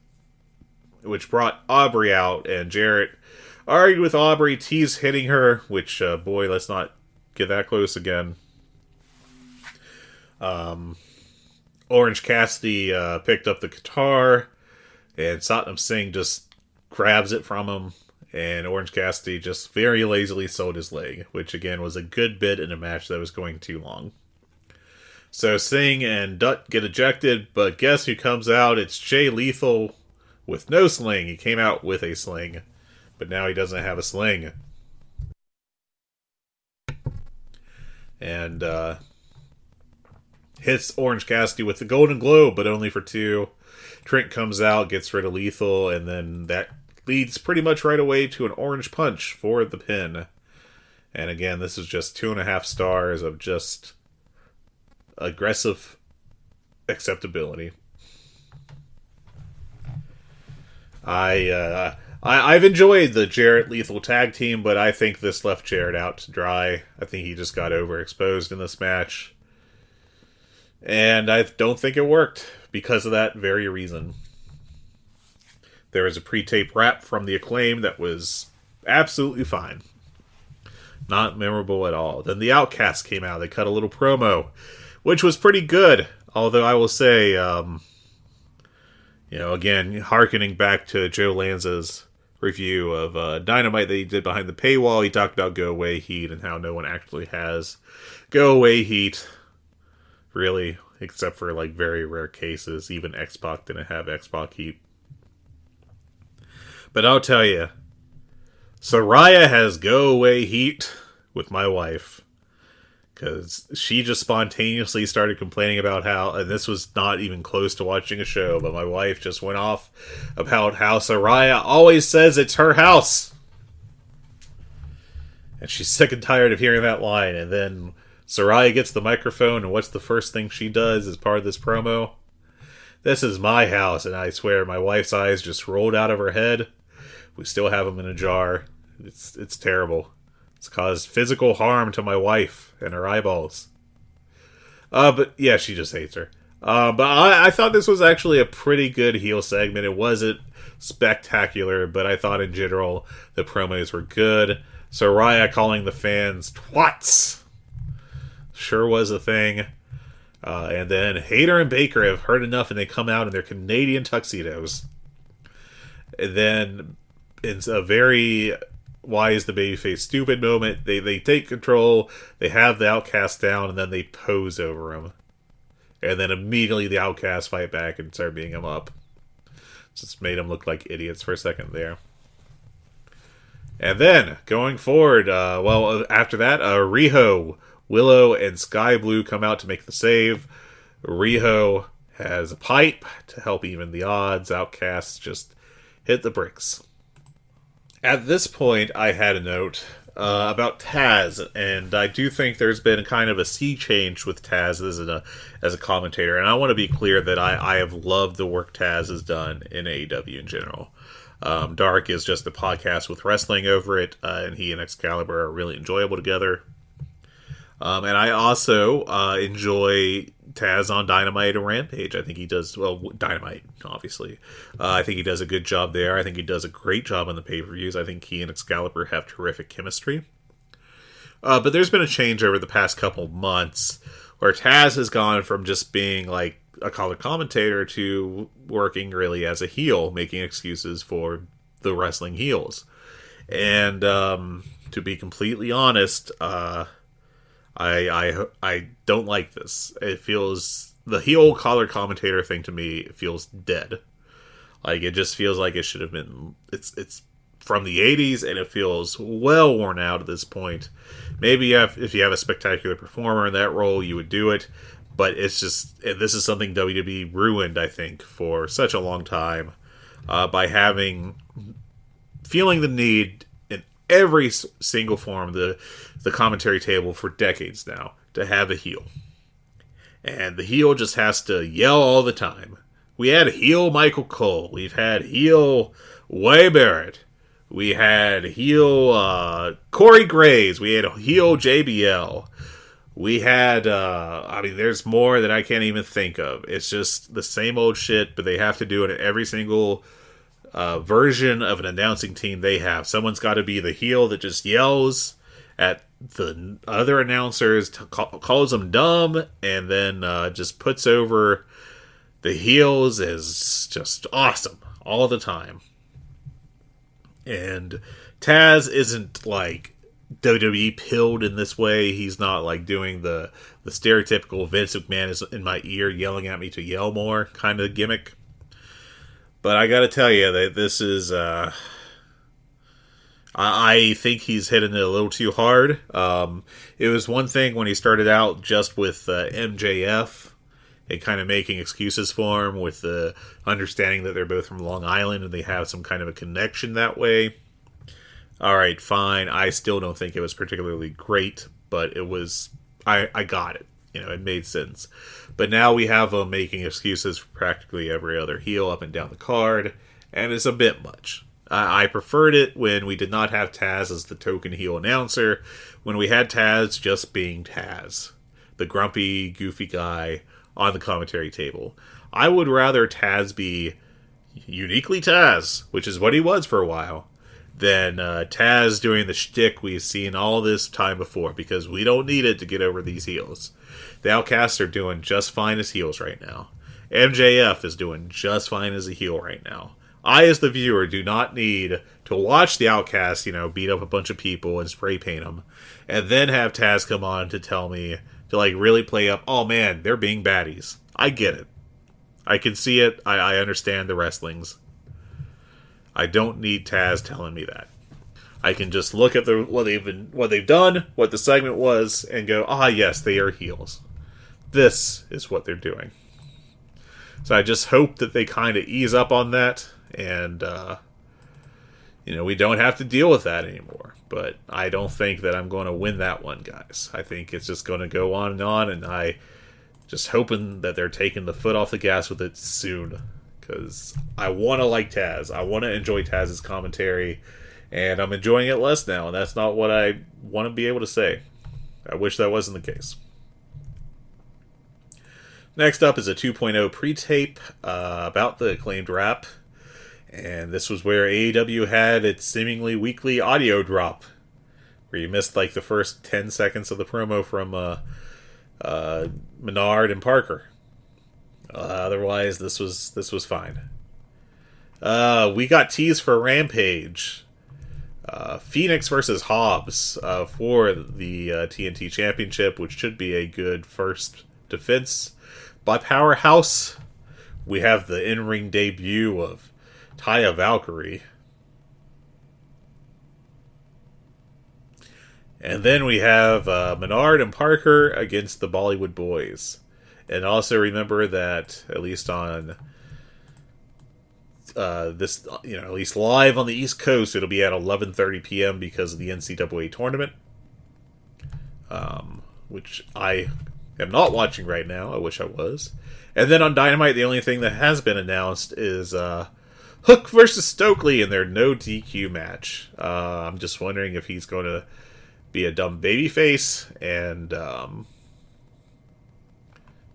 which brought Aubrey out, and Jarrett argued with Aubrey, teased hitting her, which, boy, let's not get that close again. Orange Cassidy picked up the guitar, and Satnam Singh just grabs it from him, and Orange Cassidy just very lazily sewed his leg, which, again, was a good bit in a match that was going too long. So Singh and Dutt get ejected, but guess who comes out? It's Jay Lethal with no sling. He came out with a sling, but now he doesn't have a sling. And hits Orange Cassidy with the Golden Globe, but only for 2. Trent comes out, gets rid of Lethal, and then that leads pretty much right away to an Orange Punch for the pin. And again, this is just 2.5 stars of just aggressive acceptability. I've enjoyed the Jarrett Lethal tag team, but I think this left Jarrett out to dry. I think he just got overexposed in this match. And I don't think it worked because of that very reason. There was a pre-tape rap from the Acclaim that was absolutely fine. Not memorable at all. Then the Outcasts came out. They cut a little promo, which was pretty good. Although I will say, again, hearkening back to Joe Lanza's review of Dynamite that he did behind the paywall, he talked about Go Away Heat and how no one actually has Go Away Heat. Really, except for like very rare cases. Even X-Pac didn't have X-Pac heat. But I'll tell you, Saraya has go away heat with my wife. Because she just spontaneously started complaining about how, and this was not even close to watching a show, but my wife just went off about how Saraya always says it's her house. And she's sick and tired of hearing that line. And then Saraya gets the microphone, and what's the first thing she does as part of this promo? This is my house, and I swear my wife's eyes just rolled out of her head. We still have them in a jar. It's terrible. It's caused physical harm to my wife and her eyeballs. But yeah, she just hates her. But I thought this was actually a pretty good heel segment. It wasn't spectacular, but I thought in general the promos were good. Saraya calling the fans twats sure was a thing. And then Hayter and Baker have heard enough, and they come out in their Canadian tuxedos. And then it's a very why is the babyface stupid moment. They take control, they have the Outcast down, and then they pose over him. And then immediately the Outcasts fight back and start beating him up. Just made them look like idiots for a second there. And then, going forward, after that, Riho, Willow, and Sky Blue come out to make the save. Riho has a pipe to help even the odds. Outcasts just hit the bricks. At this point, I had a note about Taz, and I do think there's been kind of a sea change with Taz as a commentator, and I want to be clear that I have loved the work Taz has done in AEW in general. Dark is just a podcast with wrestling over it, and he and Excalibur are really enjoyable together. And I also enjoy Taz on Dynamite and Rampage. I think he does, Dynamite, obviously. I think he does a good job there. I think he does a great job on the pay-per-views. I think he and Excalibur have terrific chemistry. But there's been a change over the past couple months where Taz has gone from just being like a color commentator to working really as a heel, making excuses for the wrestling heels. And to be completely honest, I don't like this. It feels, the heel collar commentator thing to me feels dead. Like, it just feels like it should have been, it's from the 80s, and it feels well worn out at this point. Maybe if you have a spectacular performer in that role, you would do it. But it's just, this is something WWE ruined, I think, for such a long time, by feeling the need in every single form, the commentary table for decades now, to have a heel. And the heel just has to yell all the time. We had heel Michael Cole. We've had heel Wade Barrett. We had heel Corey Graves. We had heel JBL. We had, there's more that I can't even think of. It's just the same old shit, but they have to do it in every single version of an announcing team they have. Someone's got to be the heel that just yells at the other announcers, calls them dumb, and then just puts over the heels as just awesome all the time. And Taz isn't like WWE pilled in this way. He's not like doing the stereotypical Vince McMahon is in my ear yelling at me to yell more kind of gimmick. But I gotta tell you that this is I think he's hitting it a little too hard. It was one thing when he started out just with MJF and kind of making excuses for him, with the understanding that they're both from Long Island and they have some kind of a connection that way. Alright, fine. I still don't think it was particularly great, but it was, I got it. You know, it made sense. But now we have him making excuses for practically every other heel up and down the card, and it's a bit much. I preferred it when we did not have Taz as the token heel announcer, when we had Taz just being Taz, the grumpy, goofy guy on the commentary table. I would rather Taz be uniquely Taz, which is what he was for a while, than Taz doing the shtick we've seen all this time before, because we don't need it to get over these heels. The Outcasts are doing just fine as heels right now. MJF is doing just fine as a heel right now. I, as the viewer, do not need to watch the Outcast, beat up a bunch of people and spray paint them, and then have Taz come on to tell me to, really play up, oh man, they're being baddies. I get it. I can see it. I understand the wrestlings. I don't need Taz telling me that. I can just look at what they've done, what the segment was, and go, yes, they are heels. This is what they're doing. So I just hope that they kind of ease up on that, and we don't have to deal with that anymore. But I don't think that I'm going to win that one, guys. I think it's just going to go on, and I just hoping that they're taking the foot off the gas with it soon. Because I want to like Taz. I want to enjoy Taz's commentary. And I'm enjoying it less now. And that's not what I want to be able to say. I wish that wasn't the case. Next up is a 2.0 pre-tape about the acclaimed rap. And this was where AEW had its seemingly weekly audio drop. Where you missed the first 10 seconds of the promo from Menard and Parker. Otherwise, this was fine. We got teased for Rampage. Phoenix versus Hobbs for the TNT Championship, which should be a good first defense by Powerhouse. We have the in-ring debut of Taya Valkyrie. And then we have Menard and Parker against the Bollywood Boys. And also remember that, at least on this, at least live on the East Coast, it'll be at 11:30 p.m. because of the NCAA tournament. Which I am not watching right now. I wish I was. And then on Dynamite, the only thing that has been announced is Hook versus Stokely in their no DQ match. I'm just wondering if he's going to be a dumb babyface and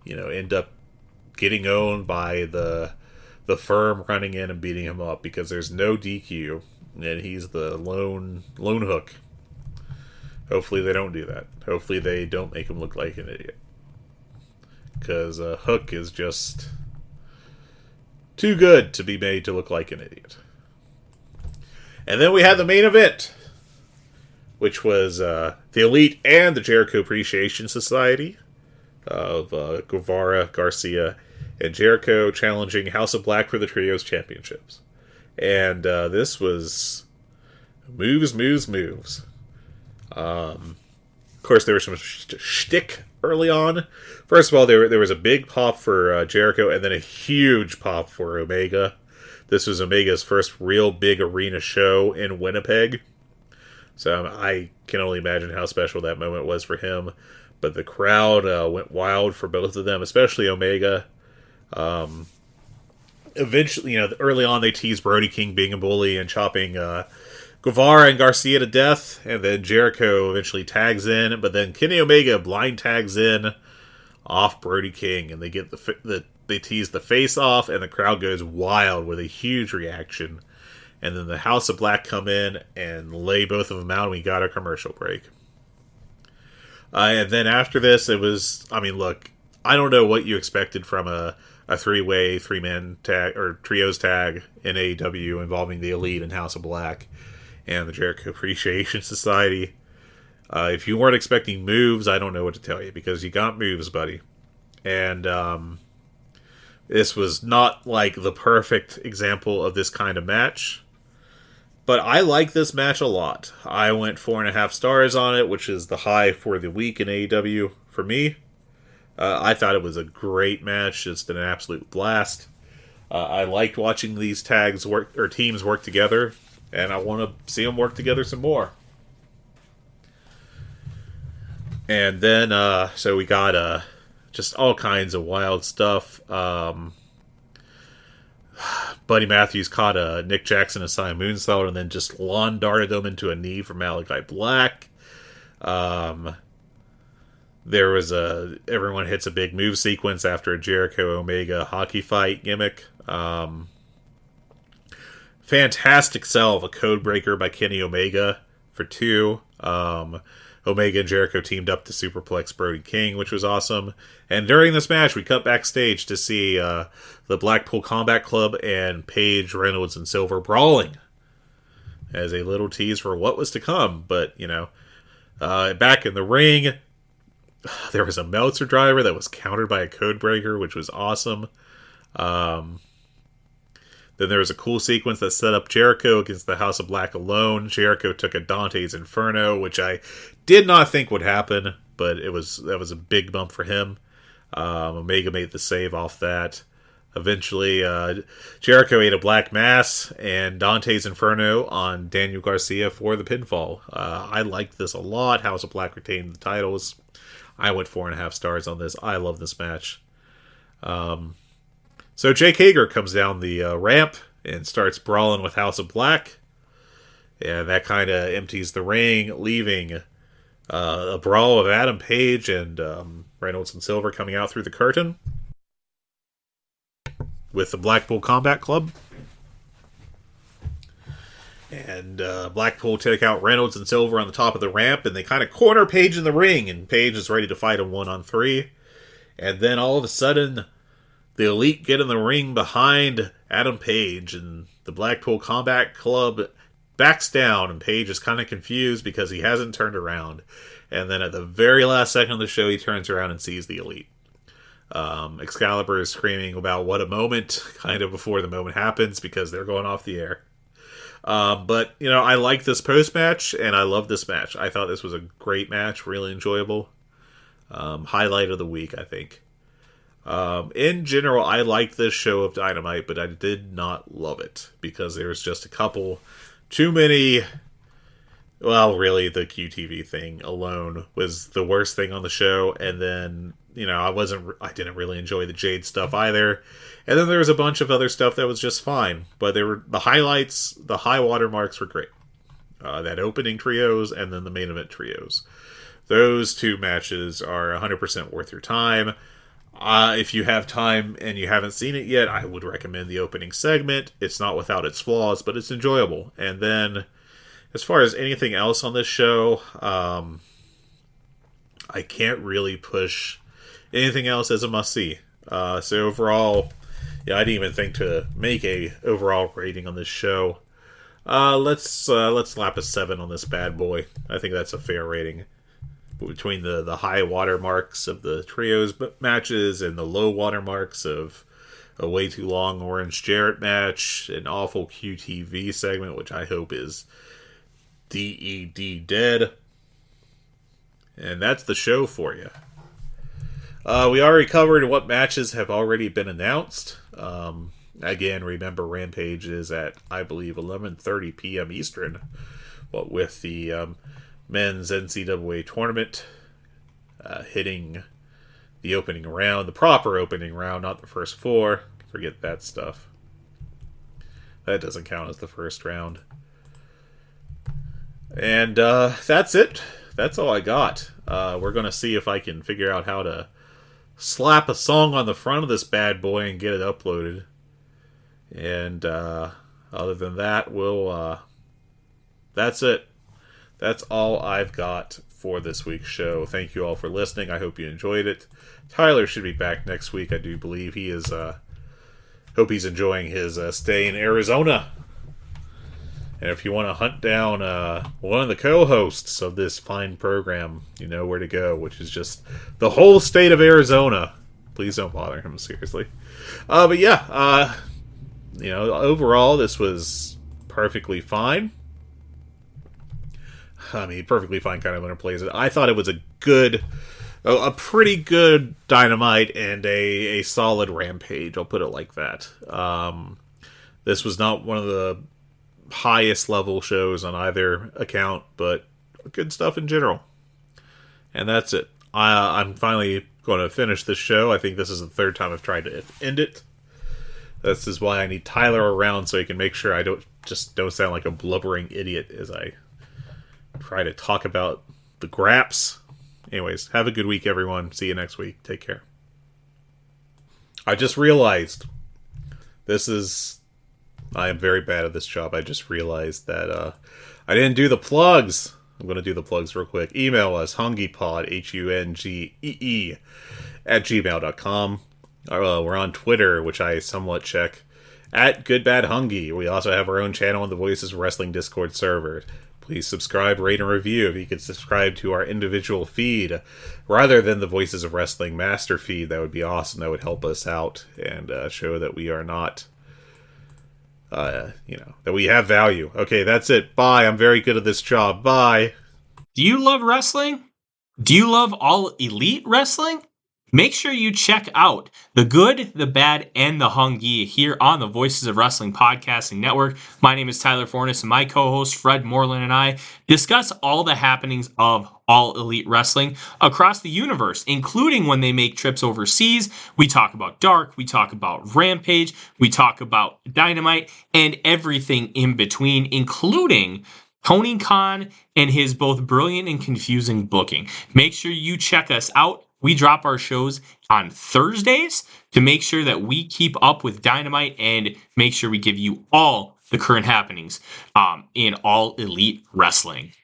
end up getting owned by the firm running in and beating him up because there's no DQ and he's the lone Hook. Hopefully they don't do that. Hopefully they don't make him look like an idiot, because Hook is just too good to be made to look like an idiot. And then we had the main event, which was the Elite and the Jericho Appreciation Society of Guevara, Garcia, and Jericho challenging House of Black for the Trios Championships. And this was moves. Of course, there was some shtick early on. First of all, there was a big pop for Jericho, and then a huge pop for Omega. This was Omega's first real big arena show in Winnipeg. So I can only imagine how special that moment was for him. But the crowd went wild for both of them, especially Omega. Eventually, early on they teased Brody King being a bully and chopping Guevara and Garcia to death. And then Jericho eventually tags in. But then Kenny Omega blind tags in off Brody King. And they get they tease the face off, and the crowd goes wild with a huge reaction. And then the House of Black come in and lay both of them out, and we got a commercial break. And then after this, it was, look, I don't know what you expected from a three-way, three-man tag, or trios tag in AEW involving the Elite and House of Black and the Jericho Appreciation Society. If you weren't expecting moves, I don't know what to tell you, because you got moves, buddy. And this was not the perfect example of this kind of match. But I like this match a lot. I went 4.5 stars on it, which is the high for the week in AEW for me. I thought it was a great match, just an absolute blast. I liked watching these teams work together, and I want to see them work together some more. And then, so we got just all kinds of wild stuff. Buddy Matthews caught Nick Jackson aside moonsault and then just lawn darted him into a knee from Malachi Black. There was everyone hits a big move sequence after a Jericho Omega hockey fight gimmick. Fantastic sell of a code breaker by Kenny Omega for 2. Omega and Jericho teamed up to superplex Brody King, which was awesome. And during this match, we cut backstage to see the Blackpool Combat Club and Page, Reynolds, and Silver brawling as a little tease for what was to come. But, back in the ring, there was a Meltzer driver that was countered by a Codebreaker, which was awesome. Then there was a cool sequence that set up Jericho against the House of Black alone. Jericho took a Dante's Inferno, which I did not think would happen, but that was a big bump for him. Omega made the save off that. Eventually, Jericho ate a Black Mass and Dante's Inferno on Daniel Garcia for the pinfall. I liked this a lot. House of Black retained the titles. I went 4.5 stars on this. I love this match. So Jake Hager comes down the ramp and starts brawling with House of Black. And that kind of empties the ring, leaving a brawl of Adam Page and Reynolds and Silver coming out through the curtain with the Blackpool Combat Club. And Blackpool take out Reynolds and Silver on the top of the ramp, and they kind of corner Page in the ring, and Page is ready to fight a 1-on-3. And then all of a sudden, the Elite get in the ring behind Adam Page, and the Blackpool Combat Club backs down, and Page is kind of confused because he hasn't turned around. And then at the very last second of the show, he turns around and sees the Elite. Excalibur is screaming about what a moment, kind of before the moment happens, because they're going off the air. But, I like this post-match, and I love this match. I thought this was a great match, really enjoyable. Highlight of the week, I think. In general, I liked this show of Dynamite, but I did not love it, because there was just a couple too many. Well, really, the QTV thing alone was the worst thing on the show, and then, I didn't really enjoy the Jade stuff either. And then there was a bunch of other stuff that was just fine, but the highlights, the high water marks were great. That opening trios and then the main event trios. Those 2 matches are 100% worth your time. If you have time and you haven't seen it yet, I would recommend the opening segment. It's not without its flaws, but it's enjoyable. And then, as far as anything else on this show, I can't really push anything else as a must-see. So overall, I didn't even think to make a overall rating on this show. Let's slap a 7 on this bad boy. I think that's a fair rating. Between the high water marks of the trios matches and the low water marks of a way too long Orange Jarrett match, an awful QTV segment, which I hope is DED dead. And that's the show for you. We already covered what matches have already been announced. Again, remember Rampage is at, I believe, 11:30 p.m. Eastern. But with the men's NCAA tournament hitting the opening round, the proper opening round, not the first 4. Forget that stuff. That doesn't count as the first round. And that's it. That's all I got. We're going to see if I can figure out how to slap a song on the front of this bad boy and get it uploaded. And other than that, that's it. That's all I've got for this week's show. Thank you all for listening. I hope you enjoyed it. Tyler should be back next week. I do believe he is. Hope he's enjoying his stay in Arizona. And if you want to hunt down one of the co-hosts of this fine program, you know where to go, which is just the whole state of Arizona. Please don't bother him, seriously. But yeah, overall, this was perfectly fine. I mean, perfectly fine kind of underplays it. I thought it was a pretty good Dynamite and a solid Rampage. I'll put it like that. This was not one of the highest level shows on either account, but good stuff in general. And that's it. I'm finally going to finish this show. I think this is the 3rd time I've tried to end it. This is why I need Tyler around, so he can make sure I don't sound like a blubbering idiot as I try to talk about the graps. Anyways, have a good week, everyone. See you next week. Take care. I just realized I am very bad at this job. I just realized that I didn't do the plugs. I'm going to do the plugs real quick. Email us, hungeepod, HUNGEE, @gmail.com. We're on Twitter, which I somewhat check, @GoodBadHungee. We also have our own channel on the Voices of Wrestling Discord server. Please subscribe, rate, and review. If you could subscribe to our individual feed rather than the Voices of Wrestling master feed, that would be awesome. That would help us out and show that we are not, that we have value. Okay, that's it. Bye. I'm very good at this job. Bye. Do you love wrestling? Do you love All Elite Wrestling? Make sure you check out The Good, The Bad, and The Hungee here on the Voices of Wrestling Podcasting Network. My name is Tyler Fornes, and my co-host Fred Moreland and I discuss all the happenings of All Elite Wrestling across the universe, including when they make trips overseas. We talk about Dark, we talk about Rampage, we talk about Dynamite, and everything in between, including Tony Khan and his both brilliant and confusing booking. Make sure you check us out. We drop our shows on Thursdays to make sure that we keep up with Dynamite and make sure we give you all the current happenings in All Elite Wrestling.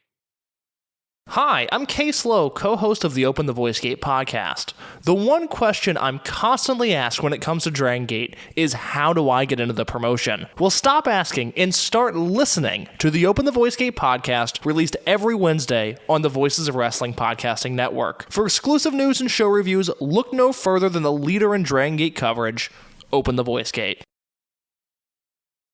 Hi, I'm Case Lowe, co-host of the Open the Voice Gate podcast. The one question I'm constantly asked when it comes to Dragon Gate is, how do I get into the promotion? Well, stop asking and start listening to the Open the Voice Gate podcast, released every Wednesday on the Voices of Wrestling Podcasting Network. For exclusive news and show reviews, look no further than the leader in Dragon Gate coverage, Open the Voice Gate.